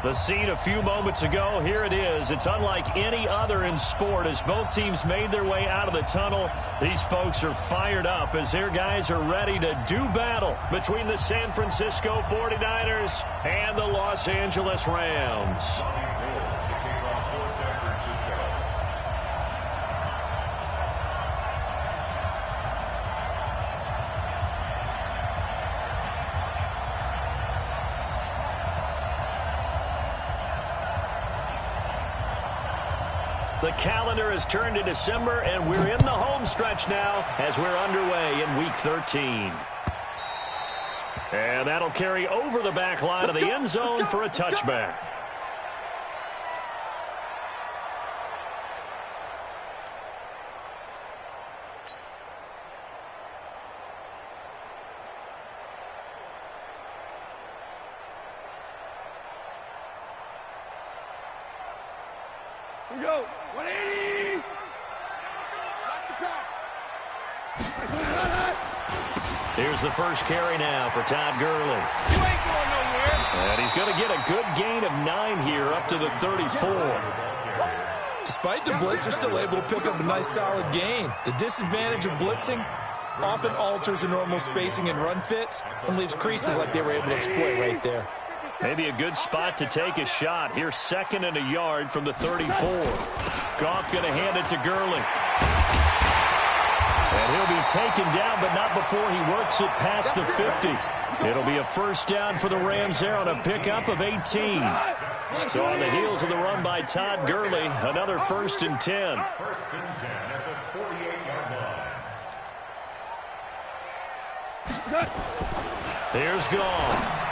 The scene a few moments ago, here it is. It's unlike any other in sport as both teams made their way out of the tunnel. These folks are fired up as their guys are ready to do battle between the San Francisco 49ers and the Los Angeles Rams. The calendar has turned to December, and we're in the home stretch now as we're underway in Week 13. And that'll carry over the back line of the end zone for a touchback. Here we go. 180. Back to pass. Here's the first carry now for Todd Gurley. You ain't going nowhere. And he's going to get a good gain of 9 here up to the 34. Despite the blitz, they're still able to pick up a nice solid gain. The disadvantage of blitzing often alters the normal spacing and run fits and leaves creases like they were able to exploit right there. Maybe a good spot to take a shot. Here's 2nd and a yard from the 34. Goff going to hand it to Gurley. And he'll be taken down, but not before he works it past the 50. It'll be a first down for the Rams there on a pickup of 18. So on the heels of the run by Todd Gurley, another 1st and 10. First and 10 at the 48-yard line. Here's Goff.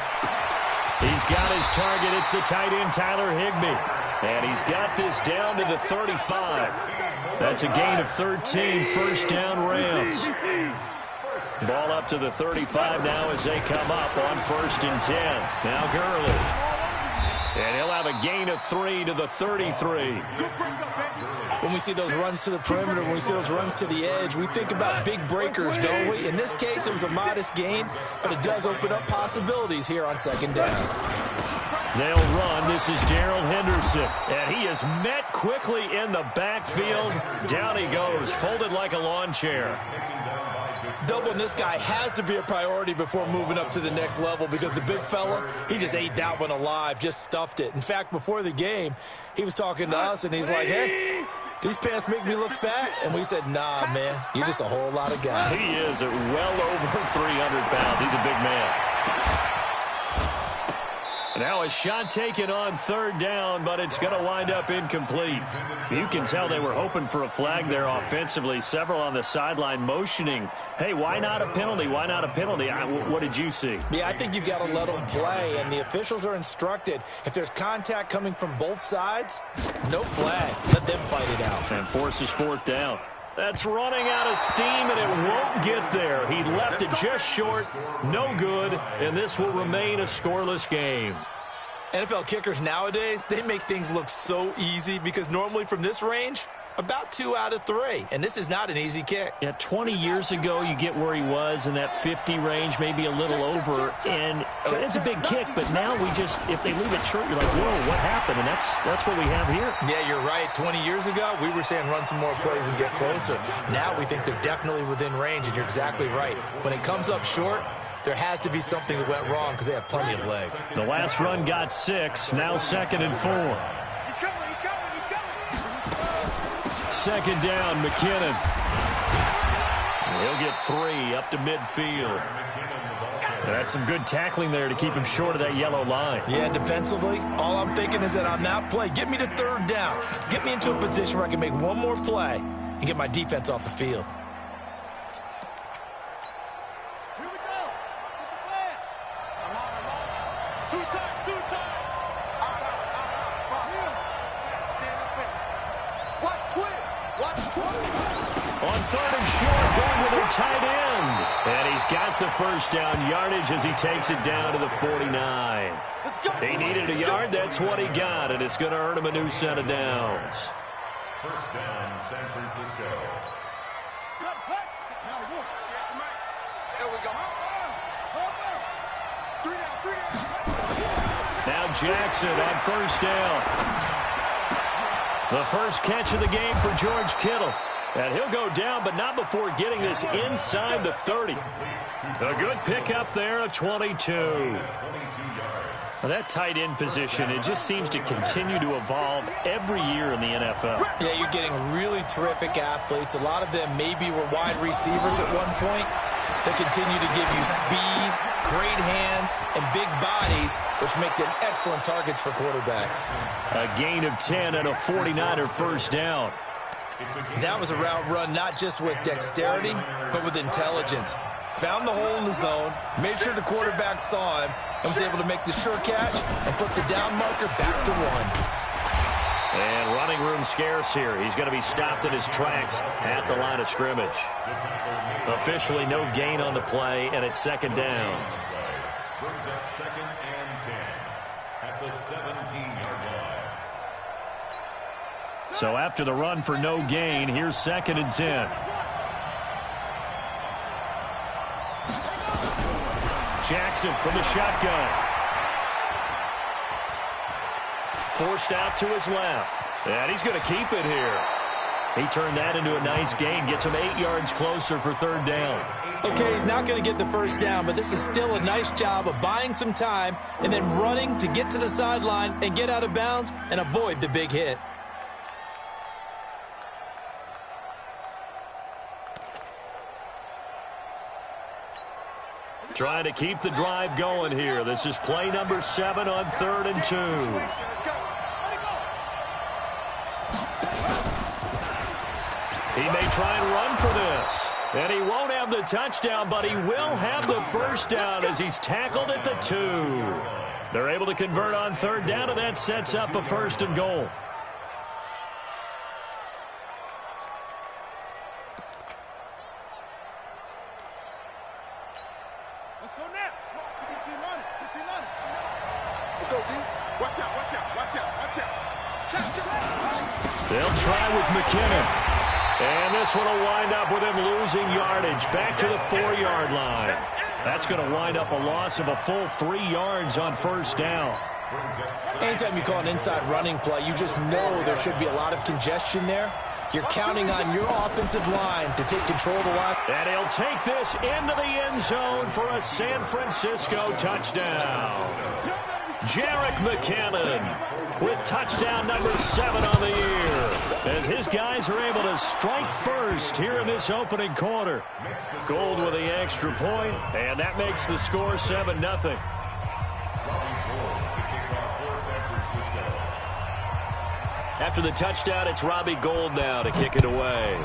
He's got his target. It's the tight end, Tyler Higbee. And he's got this down to the 35. That's a gain of 13, first down Rams. Ball up to the 35 now as they come up on 1st and 10. Now Gurley. And he'll have a gain of 3 to the 33. When we see those runs to the perimeter, when we see those runs to the edge, we think about big breakers, don't we? In this case, it was a modest gain, but it does open up possibilities here on 2nd down. They'll run. This is Darrell Henderson. And he is met quickly in the backfield. Down he goes, folded like a lawn chair. Doubling this guy has to be a priority before moving up to the next level because the big fella, he just ate that one alive, just stuffed it. In fact, before the game, he was talking to us, and he's like, hey, these pants make me look fat. And we said, nah, man, you're just a whole lot of guy. He is at well over 300 pounds. He's a big man. Now a shot taken on 3rd down, but it's going to wind up incomplete. You can tell they were hoping for a flag there offensively. Several on the sideline motioning, hey, why not a penalty? Why not a penalty? What did you see? Yeah, I think you've got to let them play, and the officials are instructed. If there's contact coming from both sides, no flag. Let them fight it out. And forces 4th down. That's running out of steam, and it won't get there. He left it just short, no good, and this will remain a scoreless game. NFL kickers nowadays, they make things look so easy because normally from this range, about 2 out of 3, and this is not an easy kick. Yeah, 20 years ago, you get where he was in that 50 range, maybe a little over, and it's a big kick, but now we just, if they leave it short, you're like, whoa, what happened? And that's what we have here. Yeah, you're right. 20 years ago, we were saying run some more plays and get closer. Now we think they're definitely within range, and you're exactly right. When it comes up short, there has to be something that went wrong because they have plenty of leg. The last run got 6, now 2nd and 4. He's coming. 2nd down, McKinnon. He'll get 3 up to midfield. That's some good tackling there to keep him short of that yellow line. Yeah, defensively, all I'm thinking is that on that play, get me to 3rd down. Get me into a position where I can make one more play and get my defense off the field. Here we go. Two times. On 3rd and short, going with their tight end. And he's got the first down yardage as he takes it down to the 49. He needed a yard. That's what he got, and it's going to earn him a new set of downs. First down, San Francisco. There we go. Now Jackson on first down. The first catch of the game for George Kittle. And he'll go down, but not before getting this inside the 30. A good pickup there, a 22. Well, that tight end position, it just seems to continue to evolve every year in the NFL. Yeah, you're getting really terrific athletes. A lot of them maybe were wide receivers at one point. They continue to give you speed, great hands, and big bodies, which make them excellent targets for quarterbacks. A gain of 10 and a 49er first down. That was a route run not just with dexterity, but with intelligence. Found the hole in the zone, made sure the quarterback saw him, and was able to make the sure catch and put the down marker back to 1. And running room scarce here. He's going to be stopped in his tracks at the line of scrimmage. Officially no gain on the play, and it's second down. Brings up 2nd and 10 at the 17-yard line. So after the run for no gain, here's 2nd and 10. Jackson from the shotgun. Forced out to his left. And he's going to keep it here. He turned that into a nice gain. Gets him 8 yards closer for third down. Okay, he's not going to get the first down, but this is still a nice job of buying some time and then running to get to the sideline and get out of bounds and avoid the big hit. Trying to keep the drive going here. This is play number 7 on 3rd and 2. He may try and run for this. And he won't have the touchdown, but he will have the first down as he's tackled at the 2. They're able to convert on 3rd down, and that sets up a 1st and goal. Let's go now. Let's go, D. Watch out, watch out, watch out, watch out. They'll try with McKinnon. And this one will wind up with him losing yardage back to the 4-yard line. That's going to wind up a loss of a full 3 yards on first down. Anytime you call an inside running play, you just know there should be a lot of congestion there. You're counting on your offensive line to take control of the line. And he'll take this into the end zone for a San Francisco touchdown. Jerick McKinnon with touchdown number 7 on the year, as his guys are able to strike first here in this opening quarter. Gold with the extra point, and that makes the score 7-0. After the touchdown, it's Robbie Gould now to kick it away.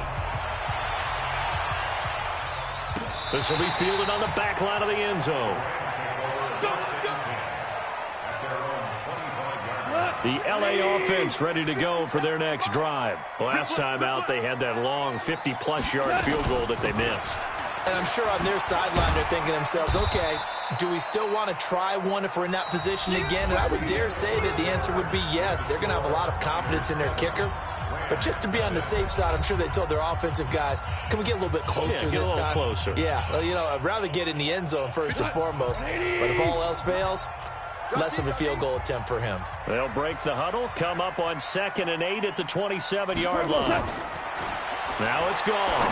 This will be fielded on the back line of the end zone. The LA offense ready to go for their next drive. Last time out, they had that long 50-plus yard field goal that they missed. And I'm sure on their sideline, they're thinking to themselves, okay, do we still want to try one if we're in that position again? And I would dare say that the answer would be yes. They're going to have a lot of confidence in their kicker. But just to be on the safe side, I'm sure they told their offensive guys, can we get a little bit closer this time? Closer. Yeah, well, you know, I'd rather get in the end zone first and foremost. But if all else fails, less of a field goal attempt for him. They'll break the huddle, come up on 2nd and 8 at the 27-yard line. Now it's gone.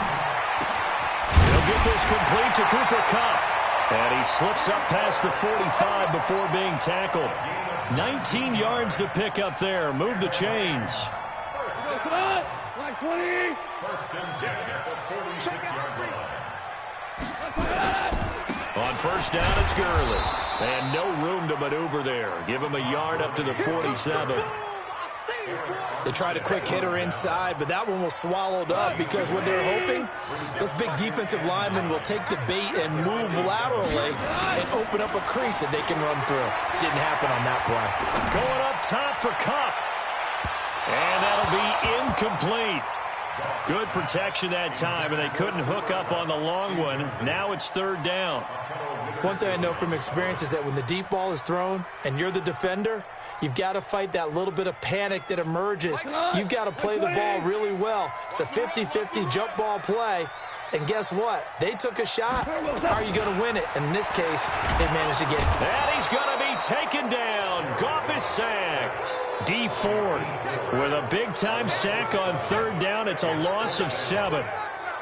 He'll get this complete to Cooper Kupp. And he slips up past the 45 before being tackled. 19 yards to pick up there. Move the chains. Come on. Like 20. 1st and 10 at the 46-yard line. On first down, it's Gurley. And no room to maneuver there. Give him a yard up to the 47. They tried a quick hitter inside, but that one was swallowed up because what they're hoping, those big defensive linemen will take the bait and move laterally and open up a crease that they can run through. Didn't happen on that play. Going up top for Kupp. And that'll be incomplete. Good protection that time, and they couldn't hook up on the long one. Now it's 3rd down. One thing I know from experience is that when the deep ball is thrown and you're the defender, you've got to fight that little bit of panic that emerges. You've got to play the ball really well. It's a 50-50 jump ball play. And guess what? They took a shot. How are you going to win it? And in this case, they managed to get it. And he's going to be Higbee taken down. Goff is sacked. D Ford with a big-time sack on third down. It's a loss of 7.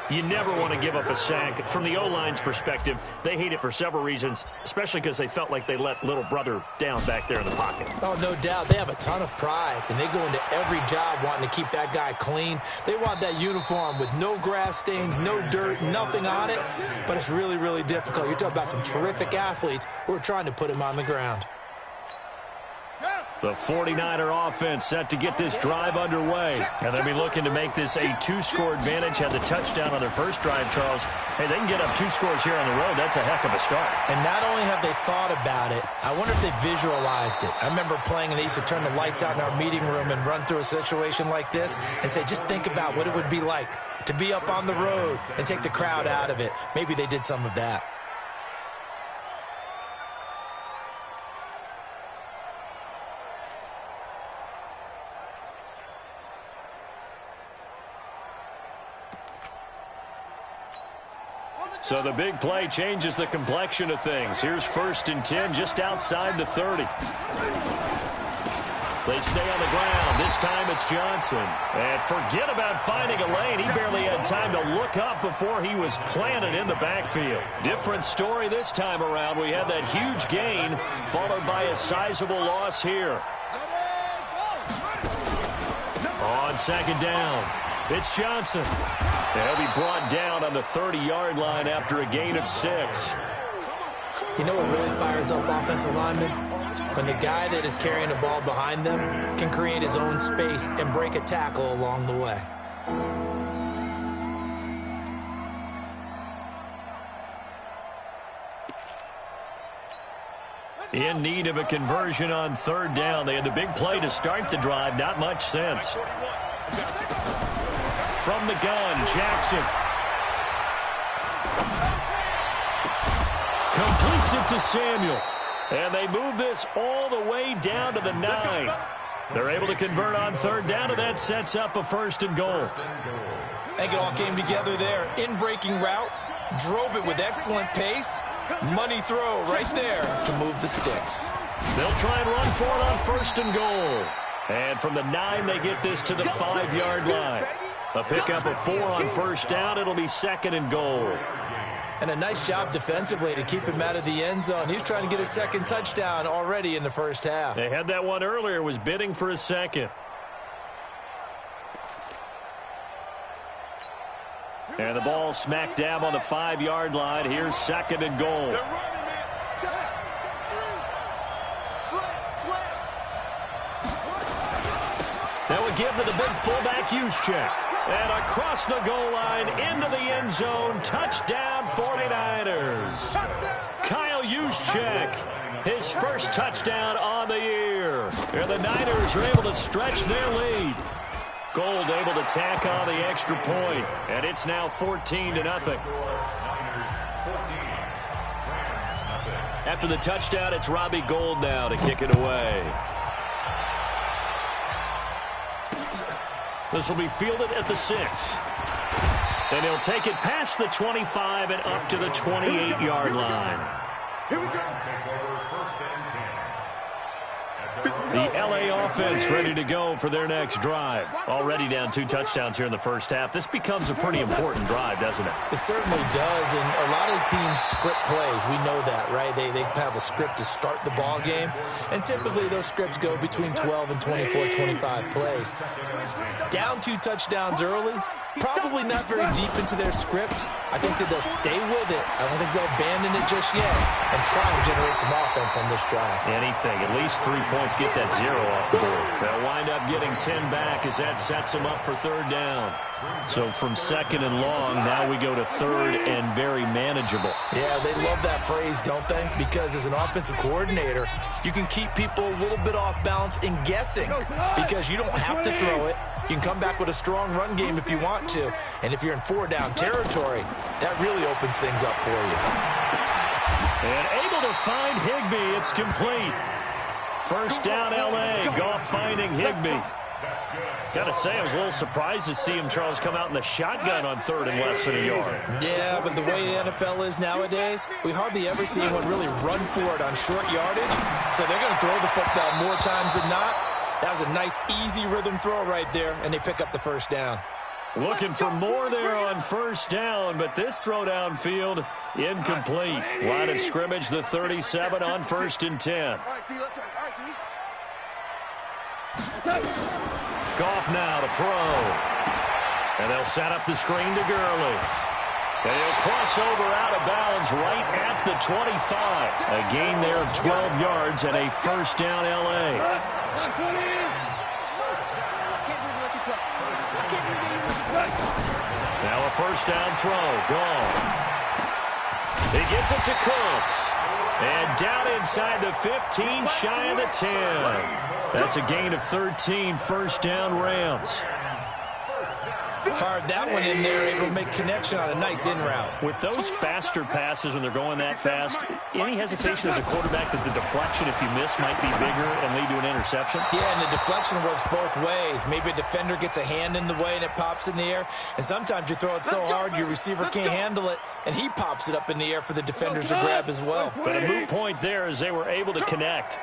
You never want to give up a sack. From the O-line's perspective, they hate it for several reasons, especially because they felt like they let little brother down back there in the pocket. Oh, no doubt. They have a ton of pride, and they go into every job wanting to keep that guy clean. They want that uniform with no grass stains, no dirt, nothing on it, but it's really, really difficult. You're talking about some terrific athletes who are trying to put him on the ground. The 49er offense set to get this drive underway. And they'll be looking to make this a 2-score advantage. Had the touchdown on their first drive, Charles. Hey, they can get up 2 scores here on the road. That's a heck of a start. And not only have they thought about it, I wonder if they visualized it. I remember playing, and they used to turn the lights out in our meeting room and run through a situation like this and say, just think about what it would be like to be up on the road and take the crowd out of it. Maybe they did some of that. So the big play changes the complexion of things. Here's 1st and 10 just outside the 30. They stay on the ground. This time it's Johnson. And forget about finding a lane. He barely had time to look up before he was planted in the backfield. Different story this time around. We had that huge gain followed by a sizable loss here. On 2nd down, it's Johnson. He'll be brought down on the 30-yard line after a gain of 6. You know what really fires up offensive linemen? When the guy that is carrying the ball behind them can create his own space and break a tackle along the way. In need of a conversion on 3rd down. They had the big play to start the drive. Not much sense. From the gun, Jackson. Completes it to Samuel. And they move this all the way down to the 9. They're able to convert on 3rd down, and that sets up a 1st and goal. I think it all came together there. In-breaking route, drove it with excellent pace. Money throw right there to move the sticks. They'll try and run for it on 1st and goal. And from the 9, they get this to the 5-yard line. A pickup of 4 on 1st down. It'll be 2nd and goal. And a nice job defensively to keep him out of the end zone. He was trying to get a 2nd touchdown already in the first half. They had that one earlier, was bidding for a 2nd. And the ball smack dab on the 5-yard line. Here's 2nd and goal. That would give to the big fullback Juszczyk. And across the goal line, into the end zone, touchdown 49ers. Kyle Juszczyk, his first touchdown on the year. And the Niners are able to stretch their lead. Gold able to tack on the extra point, and it's now 14-0. After the touchdown, it's Robbie Gould now to kick it away. This will be fielded at the 6. And he'll take it past the 25 and up to the 28-yard line. Here we go. The LA offense ready to go for their next drive. Already down 2 touchdowns here in the first half. This becomes a pretty important drive, doesn't it? It certainly does, and a lot of teams script plays. We know that, right? They have a script to start the ball game, and typically those scripts go between 12 and 24, 25 plays. Down 2 touchdowns early, probably not very deep into their script. I think that they'll stay with it. I don't think they'll abandon it just yet and try and generate some offense on this drive. Anything. At least 3 points. Get that 0 off the board. They'll wind up getting 10 back as that sets them up for 3rd down. So from 2nd and long, now we go to 3rd and very manageable. Yeah, they love that phrase, don't they? Because as an offensive coordinator, you can keep people a little bit off balance in guessing because you don't have to throw it. You can come back with a strong run game if you want to. And if you're in 4-down territory, that really opens things up for you. And able to find Higbee. It's complete. 1st down, L.A. Goff finding Higbee. Gotta say, I was a little surprised to see him, Charles, come out in the shotgun on third and less than a yard. Yeah, but the way the NFL is nowadays, we hardly ever see anyone really run for it on short yardage. So they're going to throw the football more times than not. That was a nice, easy rhythm throw right there, and they pick up the first down. Looking for more there on first down, but this throw downfield incomplete. Line of scrimmage, the 37 on 1st and 10. All right, T, let's turn. All right, T. Goff now to throw. And they'll set up the screen to Gurley. And he'll cross over out of bounds right at the 25. A gain there of 12 yards and a first down L.A. Now a first down throw. Gone. He gets it to Cooks. And down inside the 15, shy of the 10. That's a gain of 13, first down Rams. Fired that one in there, able to make connection on a nice in route. With those faster passes when they're going that fast, any hesitation as a quarterback that the deflection, if you miss, might be bigger and lead to an interception? Yeah, and the deflection works both ways. Maybe a defender gets a hand in the way and it pops in the air. And sometimes you throw it so hard your receiver can't handle it, and he pops it up in the air for the defenders to grab as well. But a moot point there as they were able to connect.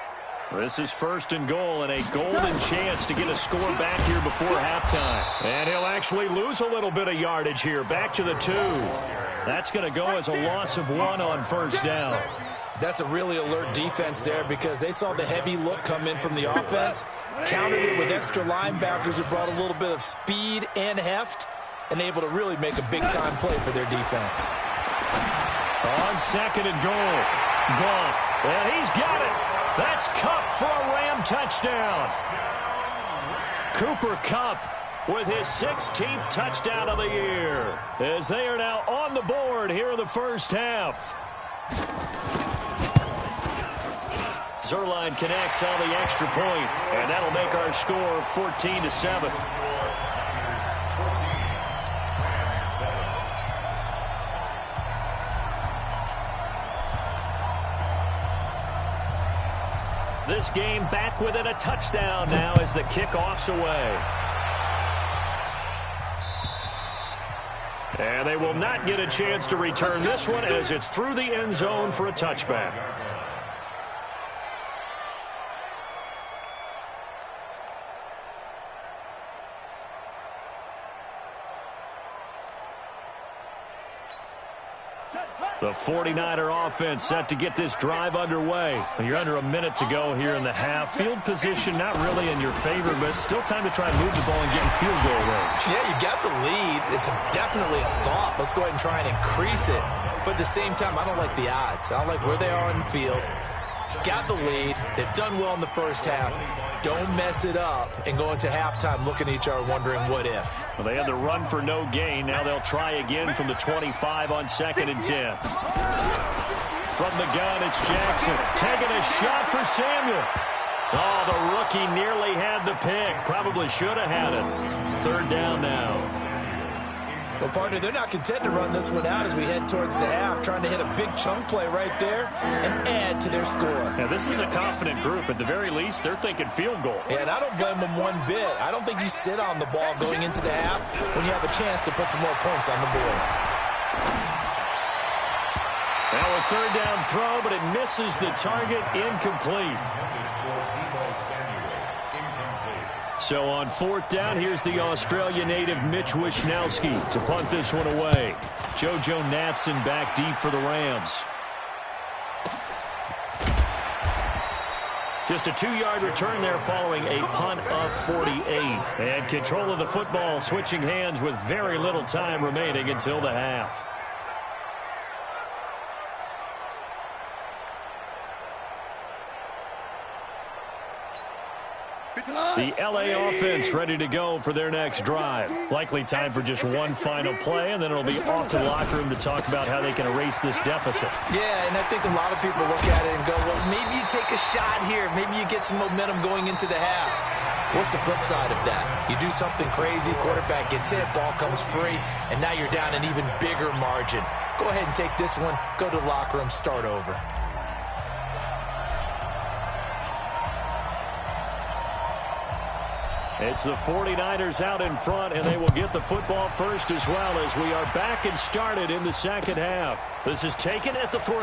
This is 1st and goal and a golden chance to get a score back here before halftime. And he'll actually lose a little bit of yardage here. Back to the 2. That's going to go as a loss of 1 on first down. That's a really alert defense there because they saw the heavy look come in from the offense, countered it with extra linebackers who brought a little bit of speed and heft, and able to really make a big-time play for their defense. On 2nd and goal, Goff, and he's got it. That's Kupp for a Ram touchdown. Cooper Kupp with his 16th touchdown of the year as they are now on the board here in the first half. Zerline connects on the extra point, and that'll make our score 14-7. This game back within a touchdown now as the kickoff's away. And they will not get a chance to return this one as it's through the end zone for a touchback. The 49er offense set to get this drive underway. You're under a minute to go here in the half. Field position not really in your favor, but still time to try and move the ball and get in field goal range. Yeah, you got the lead. It's definitely a thought. Let's go ahead and try and increase it. But at the same time, I don't like the odds. I don't like where they are on the field. Got the lead. They've done well in the first half. Don't mess it up and go into halftime looking at each other wondering what if. Well, they had the run for no gain. Now they'll try again from the 25 on 2nd and 10. From the gun, it's Jackson. Taking a shot for Samuel. Oh, the rookie nearly had the pick. Probably should have had it. 3rd down now. Well, partner, they're not content to run this one out as we head towards the half, trying to hit a big chunk play right there and add to their score. Now, this is a confident group. At the very least, they're thinking field goal. Yeah, and I don't blame them one bit. I don't think you sit on the ball going into the half when you have a chance to put some more points on the board. Now a 3rd down throw, but it misses the target. Incomplete. So on 4th down, here's the Australia native Mitch Wishnowsky to punt this one away. JoJo Natson back deep for the Rams. Just a 2-yard return there following a punt of 48. And control of the football switching hands with very little time remaining until the half. The L.A. offense ready to go for their next drive. Likely time for just one final play, and then it'll be off to the locker room to talk about how they can erase this deficit. Yeah, and I think a lot of people look at it and go, well, maybe you take a shot here. Maybe you get some momentum going into the half. What's the flip side of that? You do something crazy, quarterback gets hit, ball comes free, and now you're down an even bigger margin. Go ahead and take this one, go to the locker room, start over. It's the 49ers out in front, and they will get the football first as well as we are back and started in the second half. This is taken at the 3.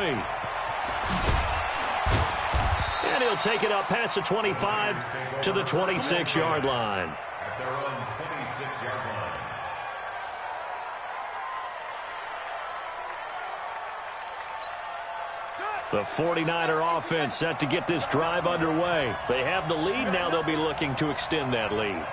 And he'll take it up past the 25 to the 26-yard line. At their own 26-yard line. The 49er offense set to get this drive underway. They have the lead. Now they'll be looking to extend that lead.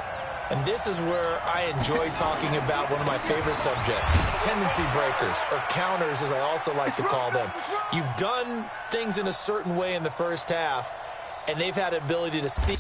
And this is where I enjoy talking about one of my favorite subjects, tendency breakers, or counters as I also like to call them. You've done things in a certain way in the first half, and they've had the ability to see.